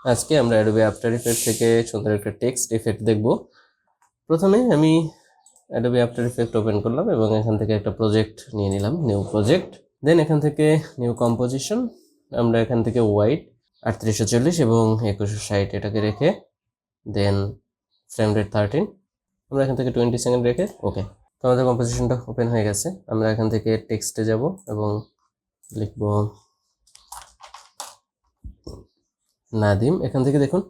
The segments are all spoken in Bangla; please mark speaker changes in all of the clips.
Speaker 1: আজকে আমরা অ্যাডোবি আফটার ইফেক্ট থেকে সুন্দর একটা টেক্সট ইফেক্ট দেখব। প্রথমে আমি অ্যাডোবি আফটার ইফেক্ট ওপেন করলাম এবং এখান থেকে একটা প্রজেক্ট নিয়ে নিলাম, নিউ প্রজেক্ট। দেন এখান থেকে নিউ কম্পোজিশন, আমরা এখান থেকে হোয়াইট 3840 এবং 2160 এটাকে রেখে, দেন ফ্রেম রেট 13, আমরা এখান থেকে 20 সেকেন্ড রেখে ওকে। তো আমাদের কম্পোজিশনটা ওপেন হয়ে গেছে। আমরা এখান থেকে টেক্সটে যাব এবং লিখব নাদিম। এখান থেকে দেখুন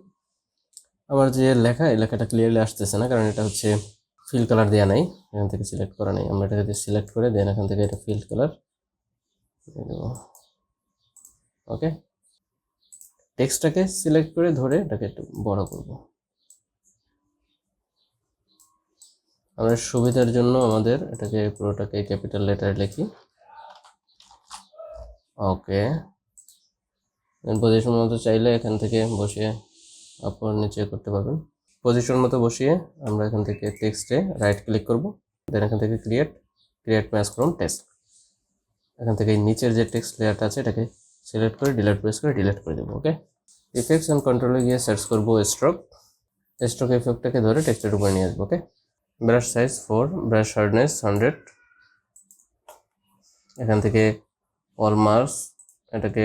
Speaker 1: আমার যে লেখা, এই লেখাটা ক্লিয়ারলি আসতেছে না, কারণ এটা হচ্ছে ফিল কালার দেওয়া নাই, এখান থেকে সিলেক্ট করা নাই। আমরা এটাকে সিলেক্ট করে দেন এখান থেকে এটা ফিল কালার ওকে। টেক্সটটাকে সিলেক্ট করে ধরে এটাকে একটু বড় করব। আমরা সুবিধার জন্য আমাদের এটাকে পুরোটাকে ক্যাপিটাল লেটারে লিখি ওকে। পজিশন মতো চাইলে এখান থেকে বসিয়ে উপর নিচে করতে পারবেন। পজিশন মতো বসিয়ে আমরা এখান থেকে টেক্সটে রাইট ক্লিক করব, দেন এখান থেকে ক্রিয়েট ম্যাস্ক ফ্রম টেক্সট। এখান থেকে নিচের যে টেক্সট লেয়ারটা আছে এটাকে সিলেক্ট করে ডিলিট প্রেস করে ডিলিট করে দেবো ওকে। ইফেক্টস অ্যান্ড কন্ট্রোলে গিয়ে সার্চ করবো স্ট্রোক ইফেক্টটাকে ধরে টেক্সটের উপরে নিয়ে আসবো ওকে। ব্রাশ সাইজ 4, ব্রাশ হার্ডনেস 100, এখান থেকে অল মার্কস এটাকে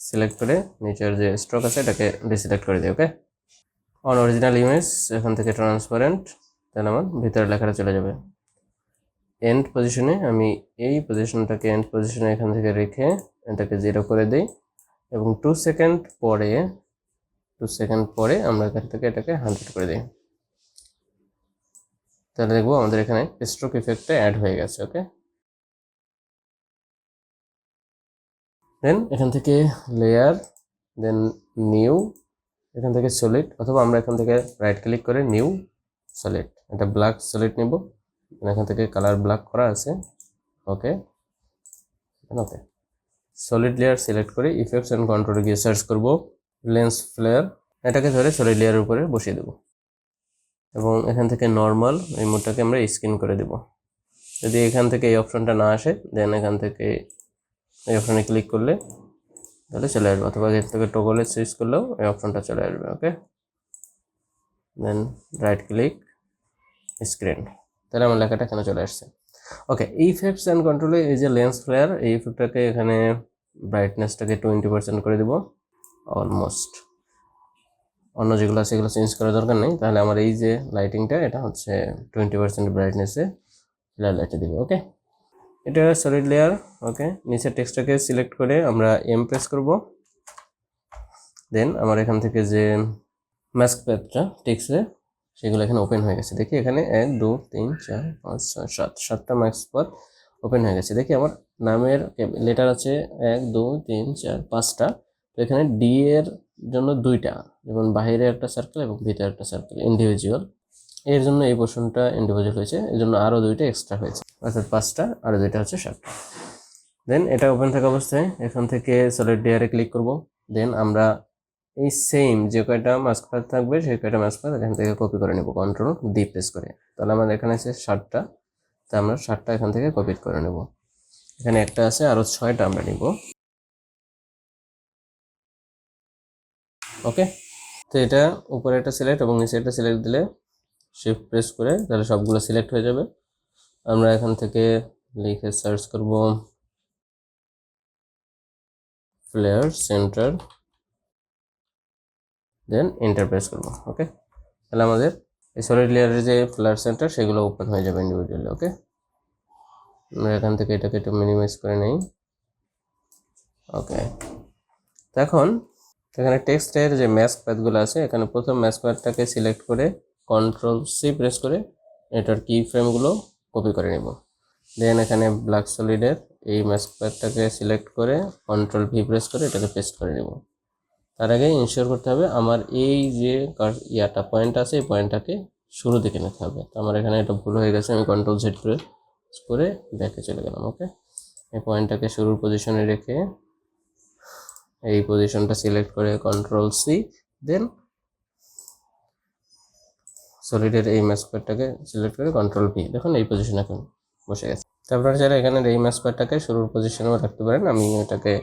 Speaker 1: সিলেক্ট করে নিচের যে স্ট্রোক আছে এটাকে ডিসিলেক্ট করে দিই ওকে। অন অরিজিনাল ইমেজ এখান থেকে ট্রান্সপারেন্ট, দেন আমার ভিতরে লেখাটা চলে যাবে। এন্ড পজিশনে আমি এই পজিশনটাকে এন্ড পজিশনে এখান থেকে রেখে এটাকে 0 করে দিই এবং 2 সেকেন্ড পরে আমরা এখান থেকে এটাকে 100 করে দিই। তাহলে দেখবো আমাদের এখানে স্ট্রোক ইফেক্টটা অ্যাড হয়ে গেছে ওকে। দেন এখান থেকে লেয়ার, দেন নিউ, এখান থেকে সলিড, অথবা আমরা এখান থেকে রাইট ক্লিক করে নিউ সলিড, এটা ব্ল্যাক সলিড নিব। এখান থেকে কালার ব্ল্যাক করা আছে ওকে ওকে। সলিড লেয়ার সিলেক্ট করে ইফেক্টস অ্যান্ড কন্ট্রোলে গিয়ে সার্চ করব লেন্স ফ্লেয়ার, এটাকে ধরে সলিড লেয়ারের উপরে বসিয়ে দেব এবং এখান থেকে নর্মাল এই মোডটাকে আমরা স্ক্রিন করে দেব। যদি এখান থেকে এই অপশনটা না আসে, দেন এখান থেকে এই অপশনে ক্লিক করলে তাহলে চলে আসবে, অথবা এখান থেকে টগলে সুইচ করলেও এই অপশনটা চলে আসবে ওকে। দেন রাইট ক্লিক স্ক্রিন, তাহলে আমার লেখাটা এখানে চলে আসছে ওকে। ইফেক্টস অ্যান্ড কন্ট্রোলে এই যে লেন্স ফ্লেয়ার, এই ইফেক্টটাকে এখানে ব্রাইটনেসটাকে 20% করে দিব অলমোস্ট। অন্য যেগুলো আছে সেগুলো চেঞ্জ করার দরকার নেই, তাহলে আমার এই যে লাইটিংটা এটা হচ্ছে 20% ব্রাইটনেসে লাইটে দিব ওকে। এটা সলিড লেয়ার ওকে। নিচের টেক্সটটাকে সিলেক্ট করে আমরা এম প্রেস করব, দেন আমার এখান থেকে যে মাস্ক প্যাডটা টেক্সটে সেগুলো এখানে ওপেন হয়ে গেছে। দেখি এখানে 1 2 3 4 5 6 7 7টা মাস্ক প্যাড ওপেন হয়ে গেছে। দেখি আমার নামের লেটার আছে 1 2 3 4 5টা, তো এখানে ডি এর জন্য 2টা, যেমন বাইরে একটা সার্কেল এবং ভিতরে একটা সার্কেল ইন্ডিভিজুয়াল, এর জন্য এই পোর্শনটা ইন্ডিভিজুয়াল হয়েছে, এর জন্য আরও 2টা এক্সট্রা হয়েছে, অর্থাৎ 5টা, আরও 2টা হচ্ছে 7টা। দেন এটা ওপেন থাকা অবস্থায় এখান থেকে সলিড লেয়ারে ক্লিক করব, দেন আমরা এই সেম যে কয়টা মাস্ক প্যাড থাকবে সেই কয়টা মাস্ক প্যাড এখান থেকে কপি করে নেব কন্ট্রোল ডি প্রেস করে। তাহলে আমাদের এখানে আছে 7টা, তাই আমরা 7টা এখান থেকে কপি করে নেব। এখানে একটা আছে, আরও 6টা আমরা নিব ওকে। তো এটা উপরে একটা সিলেক্ট এবং নিচে একটা সিলেক্ট দিলে শিফট প্রেস করে তাহলে সবগুলো সিলেক্ট হয়ে যাবে। আমরা এখান থেকে লিখে সার্চ করব flair centre, then enter press করব ওকে। তাহলে আমাদের এই সলিড লেয়ারের যে ফ্লেয়ার সেন্টার সেগুলো ওপেন হয়ে যাবে ইন্ডিভিজুয়ালি ওকে। আমরা এখান থেকে এটাকে একটু মিনিমাইজ করে নেই ওকে। তো এখন এখানে টেক্সটের যে ম্যাস্ক প্যাথগুলো আছে, এখানে প্রথম ম্যাস্ক প্যাথটাকে সিলেক্ট করে কন্ট্রোল সি প্রেস করে এটার কি ফ্রেমগুলো কপি করে নেব। দেন এখানে ব্ল্যাক সলিডের এই ম্যাস্ক প্যাথটাকে সিলেক্ট করে কন্ট্রোল ভি প্রেস করে এটাকে পেস্ট করে নেব। তার আগে ইনশিওর করতে হবে আমার এই যে পয়েন্ট আছে এই পয়েন্টটাকে শুরু দিকে নিতে হবে। তো আমার এখানে এটা ভুল হয়ে গেছে, আমি কন্ট্রোল জেড করে ব্যাকে চলে গেলাম ওকে। এই পয়েন্টটাকে শুরুর পজিশনে রেখে এই পজিশনটা সিলেক্ট করে কন্ট্রোল সি, দেন সলিডের এই ম্যাস্ক প্যাডটাকে সিলেক্ট করে কন্ট্রোল ভি, দেখুন এই পজিশন এখন বসে গেছে। তারপরে চাইলে এখানে এই ম্যাস্ক প্যাডটাকে শুরুর পজিশনেও রাখতে পারেন, আমি এটাকে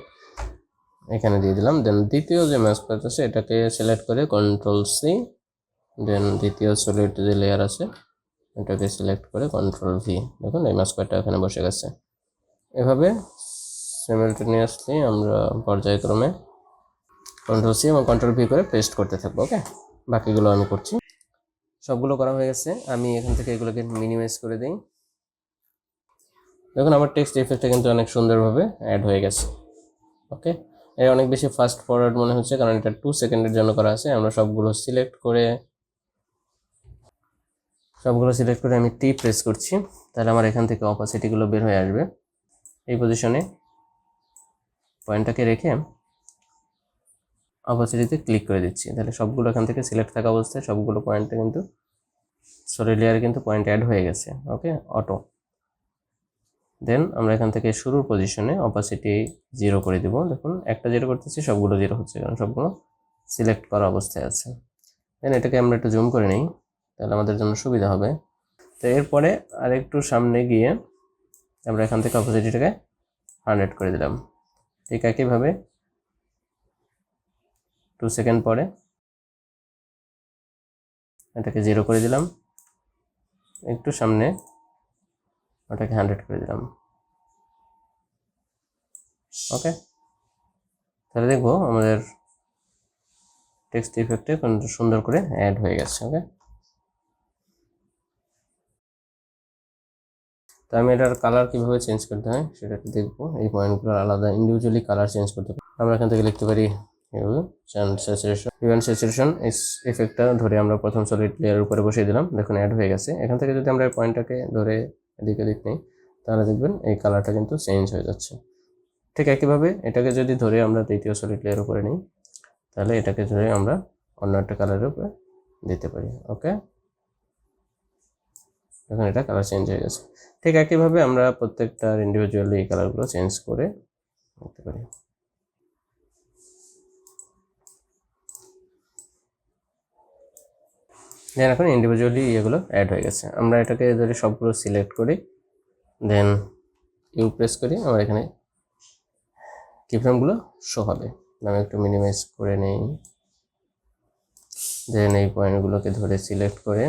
Speaker 1: এখানে দিয়ে দিলাম। দেন দ্বিতীয় যে মাস্কপ্যাচ আছে এটাকে সিলেক্ট করে Ctrl+C, দেন দ্বিতীয় সলিড যে লেয়ার আছে এটাকে সিলেক্ট করে Ctrl+V। দেখুন এই মাস্কপ্যাচটা এখানে বসে গেছে। এভাবে সিমিলটেনিয়াসলি আমরা পর্যায়ক্রমে Ctrl+C এবং Ctrl+V করে পেস্ট করতে থাকবো। ওকে, বাকিগুলো আমি করছি। সবগুলো করা হয়ে গেছে। আমি এখান থেকে এগুলোকে মিনিমাইজ করে দিই। দেখুন আমার টেক্সট ইফেক্টটা কিন্তু অনেক সুন্দরভাবে অ্যাড হয়ে গেছে। ওকে, এটা অনেক বেশি ফাস্ট ফরওয়ার্ড মনে হচ্ছে কারণ এটা 2 সেকেন্ডের জন্য করা আছে। আমরা সবগুলো সিলেক্ট করে আমি টি প্রেস করছি, তাহলে আমার এখান থেকে অপাসিটিগুলো বের হয়ে আসবে। এই পজিশনে পয়েন্টটাকে রেখে অপাসিটিতে ক্লিক করে দিচ্ছি, তাহলে সবগুলো এখান থেকে সিলেক্ট থাকা অবস্থায় সবগুলো পয়েন্টে কিন্তু সলিড লেয়ারে কিন্তু পয়েন্ট অ্যাড হয়ে গেছে। ওকে, অটো। দেন আমরা এখান থেকে শুরুর পজিশনে অপাসিটি 0 করে দিব। দেখুন একটা 0 করতেছি, সবগুলো 0 হচ্ছে কারণ সবগুলো সিলেক্ট করা অবস্থায় আছে। দেন এটাকে আমরা একটু জুম করে নিই, তাহলে আমাদের জন্য সুবিধা হবে। তো এরপরে আর একটু সামনে গিয়ে আমরা এখান থেকে অপাসিটিটাকে 100 করে দিলাম। ঠিক একইভাবে 2 সেকেন্ড পরে এটাকে 0 করে দিলাম, একটু সামনে ওটাকে 100 করে দিলাম। ওকে, তাহলে দেখবো আমাদের টেক্সট ইফেক্টে সুন্দর করে অ্যাড হয়ে গেছে। ওকে, তো আমি এটার কালার কিভাবে চেঞ্জ করতে হয় সেটা দেখবো। এই পয়েন্টগুলো আলাদা ইন্ডিভিজুয়ালি কালার চেঞ্জ করতে পারি। আমরা এখান থেকে লিখতে পারি স্যাচুরেশন ইফেক্টটা ধরে আমরা প্রথম সলিড লেয়ারের উপরে বসিয়ে দিলাম। দেখুন অ্যাড হয়ে গেছে। এখান থেকে যদি আমরা পয়েন্টটাকে ধরে এদিকে দিক নিই তাহলে দেখবেন এই কালারটা কিন্তু চেঞ্জ হয়ে যাচ্ছে। ঠিক একইভাবে এটাকে যদি ধরে আমরা দ্বিতীয় সলিড লেয়ার উপরে নিই তাহলে এটাকে ধরে আমরা অন্য একটা কালারের উপরে দিতে পারি। ওকে, এখন এটা কালার চেঞ্জ হয়ে গেছে। ঠিক একইভাবে আমরা প্রত্যেকটা ইন্ডিভিজুয়ালি এই কালারগুলো চেঞ্জ করে নিতে পারি। দেন এখন ইন্ডিভিজুয়ালি এগুলো অ্যাড হয়ে গেছে। আমরা এটাকে যদি সবগুলো সিলেক্ট করি দেন ইউ প্রেস করি, আমার এখানে কিফ্রেমগুলো শো হবে। আমি একটু মিনিমাইজ করে নেই। দেন এই পয়েন্টগুলোকে ধরে সিলেক্ট করে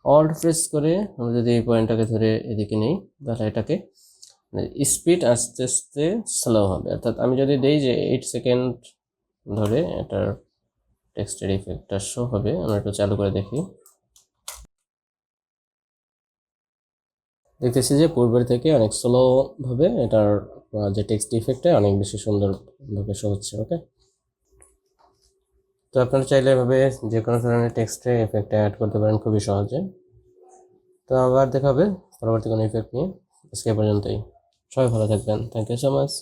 Speaker 1: অল্ট প্রেস করে আমরা যদি এই পয়েন্টটাকে ধরে এদিকে নেই তাহলে এটাকে স্পিড আস্তে আস্তে স্লো হবে। অর্থাৎ আমি যদি দেই যে 8 সেকেন্ড ধরে এটার টেক্সটের ইফেক্টটা শো হবে, আমরা একটু চালু করে দেখি। দেখতেছি যে পূর্বের থেকে অনেক স্লোভাবে এটার যে টেক্সট ইফেক্টটা অনেক বেশি সুন্দরভাবে শো হচ্ছে। ওকে, তো আপনারা চাইলে এভাবে যে কোনো ধরনের টেক্সটে ইফেক্ট অ্যাড করতে পারেন খুবই সহজে। তো আবার দেখা হবে পরবর্তী কোনো ইফেক্ট নিয়ে। আজকে পর্যন্তই, সবাই ভালো থাকবেন। Thank you so much.